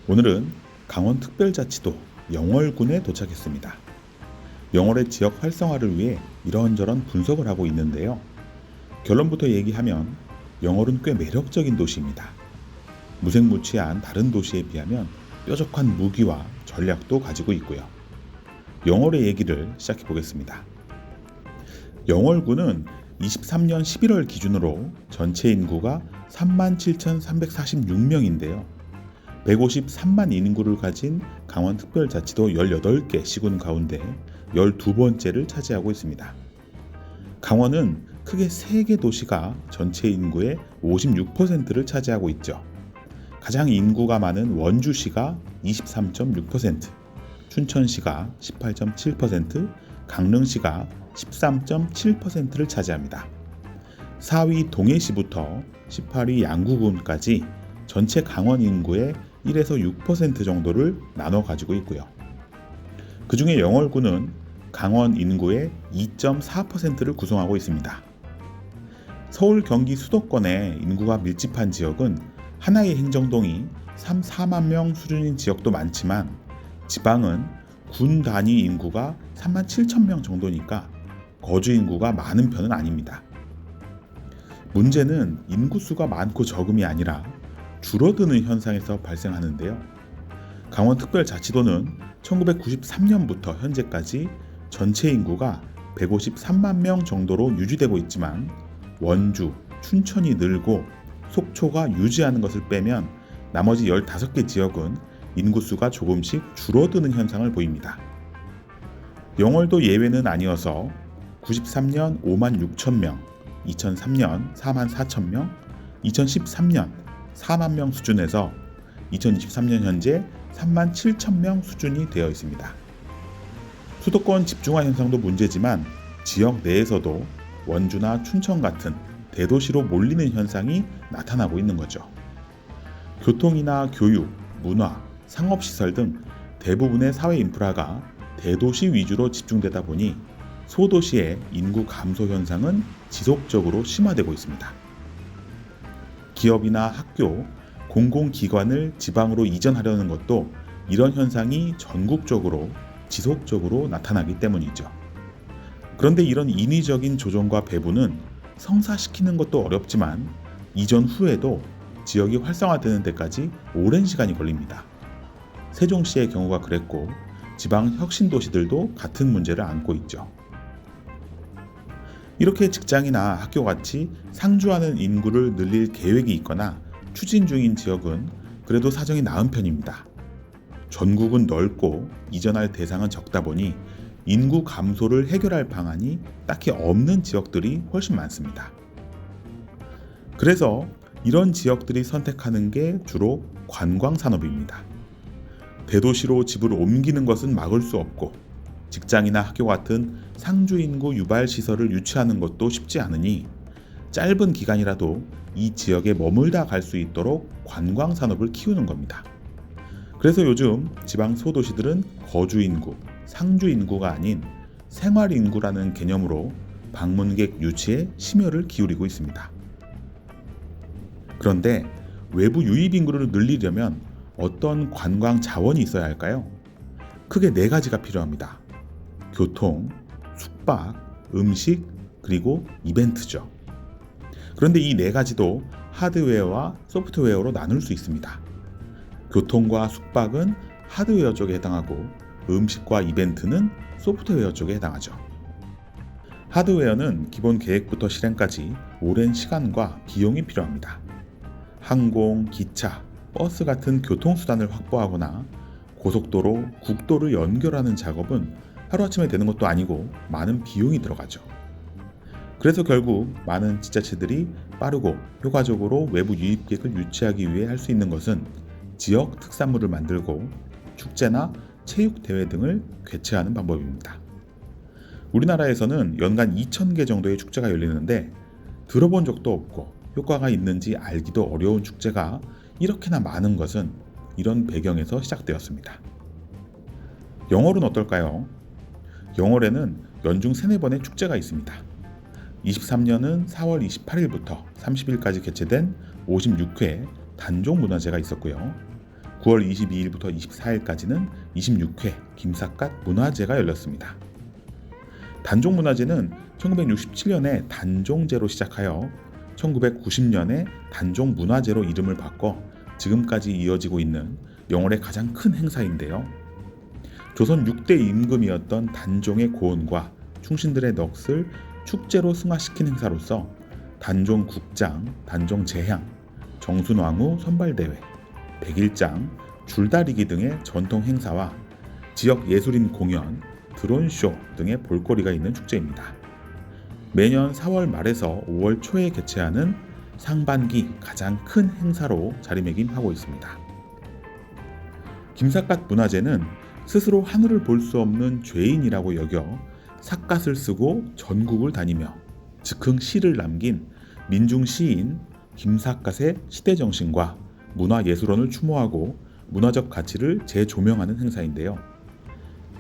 오늘은 강원특별자치도 영월군에 도착했습니다. 영월의 지역 활성화를 위해 이런저런 분석을 하고 있는데요. 결론부터 얘기하면 영월은 꽤 매력적인 도시입니다. 무색무취한 다른 도시에 비하면 뾰족한 무기와 전략도 가지고 있고요. 영월의 얘기를 시작해 보겠습니다. 영월군은 23년 11월 기준으로 전체 인구가 37,346명인데요. 153만 인구를 가진 강원특별자치도 18개 시군 가운데 12번째를 차지하고 있습니다. 강원은 크게 3개 도시가 전체 인구의 56%를 차지하고 있죠. 가장 인구가 많은 원주시가 23.6%, 춘천시가 18.7%, 강릉시가 13.7%를 차지합니다. 4위 동해시부터 18위 양구군까지 전체 강원 인구의 1에서 6% 정도를 나눠 가지고 있고요. 그 중에 영월군은 강원 인구의 2.4%를 구성하고 있습니다. 서울 경기 수도권의 인구가 밀집한 지역은 하나의 행정동이 3, 4만 명 수준인 지역도 많지만 지방은 군 단위 인구가 3만 7천 명 정도니까 거주 인구가 많은 편은 아닙니다. 문제는 인구수가 많고 적음이 아니라 줄어드는 현상에서 발생하는데요. 강원특별자치도는 1993년부터 현재까지 전체 인구가 153만 명 정도로 유지되고 있지만 원주, 춘천이 늘고 속초가 유지하는 것을 빼면 나머지 15개 지역은 인구수가 조금씩 줄어드는 현상을 보입니다. 영월도 예외는 아니어서 93년 5만 6천 명, 2003년 4만 4천 명, 2013년 4만 명 수준에서 2023년 현재 3만 7천 명 수준이 되어 있습니다. 수도권 집중화 현상도 문제지만 지역 내에서도 원주나 춘천 같은 대도시로 몰리는 현상이 나타나고 있는 거죠. 교통이나 교육, 문화, 상업시설 등 대부분의 사회 인프라가 대도시 위주로 집중되다 보니 소도시의 인구 감소 현상은 지속적으로 심화되고 있습니다. 기업이나 학교, 공공기관을 지방으로 이전하려는 것도 이런 현상이 전국적으로 지속적으로 나타나기 때문이죠. 그런데 이런 인위적인 조정과 배분은 성사시키는 것도 어렵지만 이전 후에도 지역이 활성화되는 데까지 오랜 시간이 걸립니다. 세종시의 경우가 그랬고 지방 혁신도시들도 같은 문제를 안고 있죠. 이렇게 직장이나 학교같이 상주하는 인구를 늘릴 계획이 있거나 추진 중인 지역은 그래도 사정이 나은 편입니다. 전국은 넓고 이전할 대상은 적다 보니 인구 감소를 해결할 방안이 딱히 없는 지역들이 훨씬 많습니다. 그래서 이런 지역들이 선택하는 게 주로 관광산업입니다. 대도시로 집을 옮기는 것은 막을 수 없고 직장이나 학교 같은 상주 인구 유발 시설을 유치하는 것도 쉽지 않으니 짧은 기간이라도 이 지역에 머물다 갈 수 있도록 관광 산업을 키우는 겁니다. 그래서 요즘 지방 소도시들은 거주 인구, 상주 인구가 아닌 생활 인구라는 개념으로 방문객 유치에 심혈을 기울이고 있습니다. 그런데 외부 유입 인구를 늘리려면 어떤 관광 자원이 있어야 할까요? 크게 4가지가 필요합니다. 교통, 숙박, 음식, 그리고 이벤트죠. 그런데 이 4가지도 하드웨어와 소프트웨어로 나눌 수 있습니다. 교통과 숙박은 하드웨어 쪽에 해당하고 음식과 이벤트는 소프트웨어 쪽에 해당하죠. 하드웨어는 기본 계획부터 실행까지 오랜 시간과 비용이 필요합니다. 항공, 기차, 버스 같은 교통수단을 확보하거나 고속도로, 국도를 연결하는 작업은 하루아침에 되는 것도 아니고 많은 비용이 들어가죠. 그래서 결국 많은 지자체들이 빠르고 효과적으로 외부 유입객을 유치하기 위해 할 수 있는 것은 지역 특산물을 만들고 축제나 체육대회 등을 개최하는 방법입니다. 우리나라에서는 연간 2,000개 정도의 축제가 열리는데 들어본 적도 없고 효과가 있는지 알기도 어려운 축제가 이렇게나 많은 것은 이런 배경에서 시작되었습니다. 영월은 어떨까요? 영월에는 연중 3-4번의 축제가 있습니다. 23년은 4월 28일부터 30일까지 개최된 56회 단종문화제가 있었고요. 9월 22일부터 24일까지는 26회 김삿갓 문화제가 열렸습니다. 단종문화제는 1967년에 단종제로 시작하여 1990년에 단종문화제로 이름을 바꿔 지금까지 이어지고 있는 영월의 가장 큰 행사인데요. 조선 6대 임금이었던 단종의 고언과 충신들의 넋을 축제로 승화시킨 행사로서 단종국장, 단종제향, 정순왕후 선발대회, 백일장, 줄다리기 등의 전통 행사와 지역 예술인 공연, 드론쇼 등의 볼거리가 있는 축제입니다. 매년 4월 말에서 5월 초에 개최하는 상반기 가장 큰 행사로 자리매김하고 있습니다. 김삿갓 문화제는 스스로 하늘을 볼 수 없는 죄인이라고 여겨 삿갓을 쓰고 전국을 다니며 즉흥 시를 남긴 민중 시인 김삿갓의 시대정신과 문화예술원을 추모하고 문화적 가치를 재조명하는 행사인데요.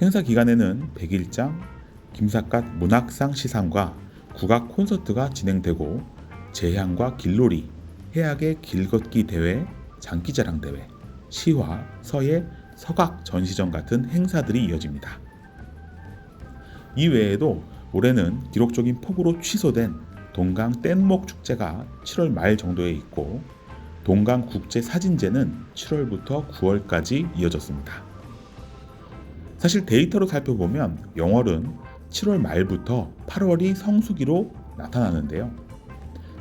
행사 기간에는 백일장, 김삿갓 문학상 시상과 국악 콘서트가 진행되고 제향과 길놀이, 해악의 길걷기 대회, 장기자랑 대회, 시화, 서예, 서각 전시전 같은 행사들이 이어집니다. 이 외에도 올해는 기록적인 폭우로 취소된 동강 뗏목 축제가 7월 말 정도에 있고 동강 국제 사진제는 7월부터 9월까지 이어졌습니다. 사실 데이터로 살펴보면 영월은 7월 말부터 8월이 성수기로 나타나는데요.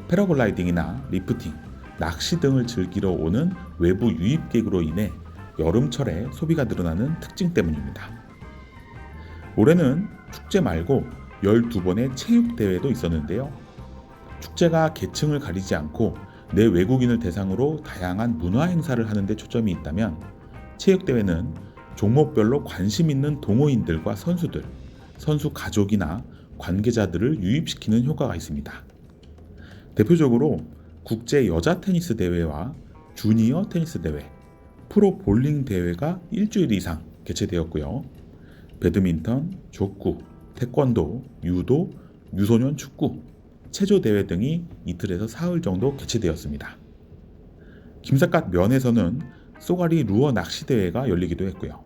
패러글라이딩이나 리프팅, 낚시 등을 즐기러 오는 외부 유입객으로 인해 여름철에 소비가 늘어나는 특징 때문입니다. 올해는 축제 말고 12번의 체육대회도 있었는데요. 축제가 계층을 가리지 않고 내 외국인을 대상으로 다양한 문화 행사를 하는 데 초점이 있다면 체육대회는 종목별로 관심 있는 동호인들과 선수들, 선수 가족이나 관계자들을 유입시키는 효과가 있습니다. 대표적으로 국제 여자 테니스 대회와 주니어 테니스 대회, 프로 볼링 대회가 일주일 이상 개최되었고요. 배드민턴, 족구, 태권도, 유도, 유소년 축구, 체조 대회 등이 이틀에서 사흘 정도 개최되었습니다. 김삿갓 면에서는 쏘가리 루어 낚시 대회가 열리기도 했고요.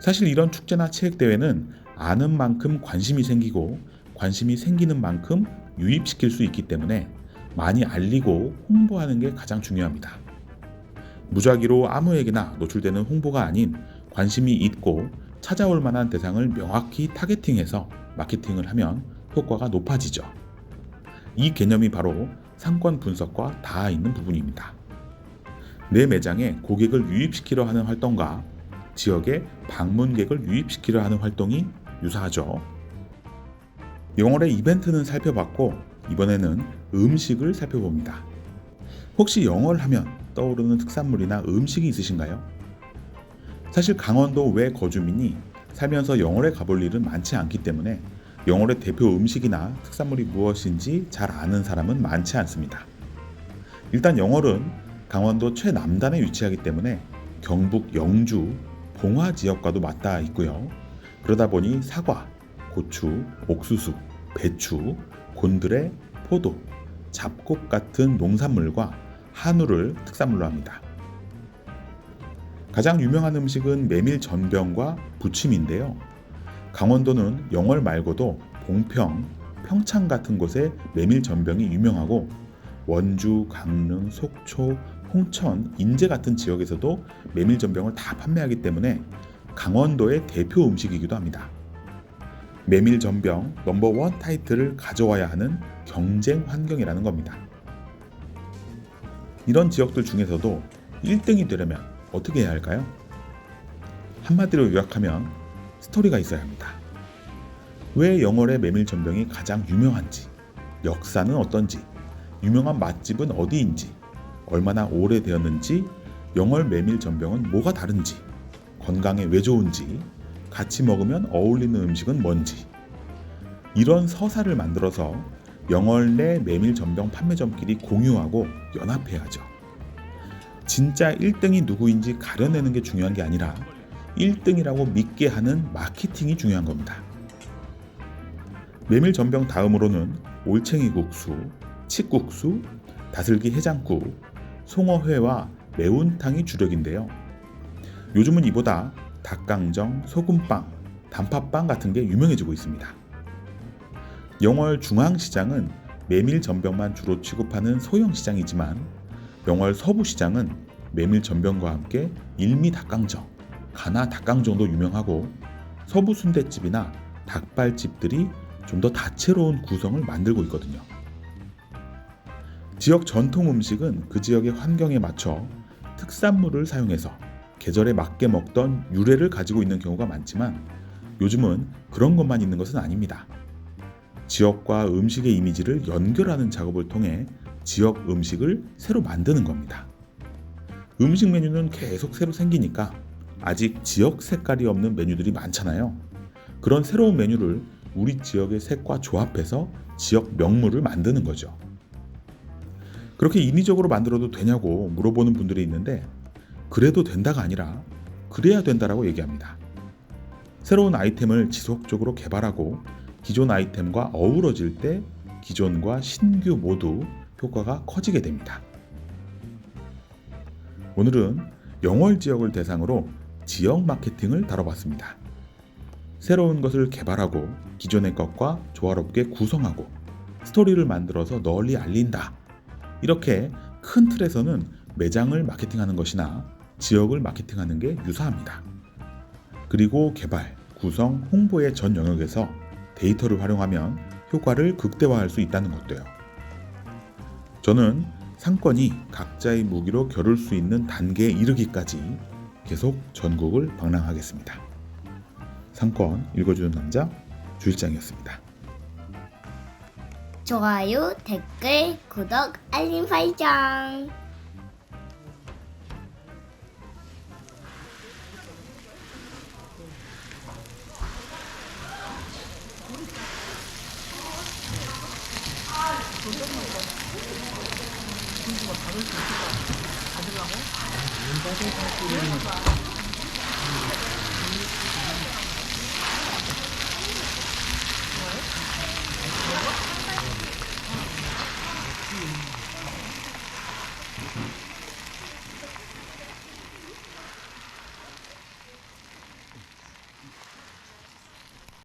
사실 이런 축제나 체육대회는 아는 만큼 관심이 생기고 관심이 생기는 만큼 유입시킬 수 있기 때문에 많이 알리고 홍보하는 게 가장 중요합니다. 무작위로 아무에게나 노출되는 홍보가 아닌 관심이 있고 찾아올 만한 대상을 명확히 타겟팅해서 마케팅을 하면 효과가 높아지죠. 이 개념이 바로 상권 분석과 닿아 있는 부분입니다. 내 매장에 고객을 유입시키려 하는 활동과 지역에 방문객을 유입시키려 하는 활동이 유사하죠. 영월의 이벤트는 살펴봤고 이번에는 음식을 살펴봅니다. 혹시 영월 하면 떠오르는 특산물이나 음식이 있으신가요? 사실 강원도 외 거주민이 살면서 영월에 가볼 일은 많지 않기 때문에 영월의 대표 음식이나 특산물이 무엇인지 잘 아는 사람은 많지 않습니다. 일단 영월은 강원도 최남단에 위치하기 때문에 경북 영주, 봉화 지역과도 맞닿아 있고요. 그러다 보니 사과, 고추, 옥수수, 배추, 곤드레, 포도, 잡곡 같은 농산물과 한우를 특산물로 합니다. 가장 유명한 음식은 메밀전병과 부침인데요. 강원도는 영월 말고도 봉평, 평창 같은 곳에 메밀전병이 유명하고 원주, 강릉, 속초, 홍천, 인제 같은 지역에서도 메밀전병을 다 판매하기 때문에 강원도의 대표 음식이기도 합니다. 메밀전병 넘버원 타이틀을 가져와야 하는 경쟁 환경이라는 겁니다. 이런 지역들 중에서도 1등이 되려면 어떻게 해야 할까요? 한마디로 요약하면 스토리가 있어야 합니다. 왜 영월의 메밀전병이 가장 유명한지, 역사는 어떤지, 유명한 맛집은 어디인지, 얼마나 오래되었는지, 영월 메밀전병은 뭐가 다른지, 건강에 왜 좋은지, 같이 먹으면 어울리는 음식은 뭔지 이런 서사를 만들어서 영월 내 메밀전병 판매점끼리 공유하고 연합해야죠. 진짜 1등이 누구인지 가려내는 게 중요한 게 아니라 1등이라고 믿게 하는 마케팅이 중요한 겁니다. 메밀전병 다음으로는 올챙이 국수, 칡국수, 다슬기 해장국, 송어회와 매운탕이 주력인데요. 요즘은 이보다 닭강정, 소금빵, 단팥빵 같은 게 유명해지고 있습니다. 영월 중앙시장은 메밀 전병만 주로 취급하는 소형 시장이지만 영월 서부시장은 메밀 전병과 함께 일미 닭강정, 가나 닭강정도 유명하고 서부 순댓집이나 닭발집들이 좀 더 다채로운 구성을 만들고 있거든요. 지역 전통 음식은 그 지역의 환경에 맞춰 특산물을 사용해서 계절에 맞게 먹던 유래를 가지고 있는 경우가 많지만 요즘은 그런 것만 있는 것은 아닙니다. 지역과 음식의 이미지를 연결하는 작업을 통해 지역 음식을 새로 만드는 겁니다. 음식 메뉴는 계속 새로 생기니까 아직 지역 색깔이 없는 메뉴들이 많잖아요. 그런 새로운 메뉴를 우리 지역의 색과 조합해서 지역 명물을 만드는 거죠. 그렇게 인위적으로 만들어도 되냐고 물어보는 분들이 있는데 그래도 된다가 아니라 그래야 된다라고 얘기합니다. 새로운 아이템을 지속적으로 개발하고 기존 아이템과 어우러질 때 기존과 신규 모두 효과가 커지게 됩니다. 오늘은 영월 지역을 대상으로 지역 마케팅을 다뤄봤습니다. 새로운 것을 개발하고 기존의 것과 조화롭게 구성하고 스토리를 만들어서 널리 알린다. 이렇게 큰 틀에서는 매장을 마케팅하는 것이나 지역을 마케팅하는 게 유사합니다. 그리고 개발, 구성, 홍보의 전 영역에서 데이터를 활용하면 효과를 극대화할 수 있다는 것도요. 저는 상권이 각자의 무기로 겨룰 수 있는 단계에 이르기까지 계속 전국을 방랑하겠습니다. 상권 읽어주는 남자 주일장이었습니다. 좋아요, 댓글, 구독, 알림 설정. 가지려고?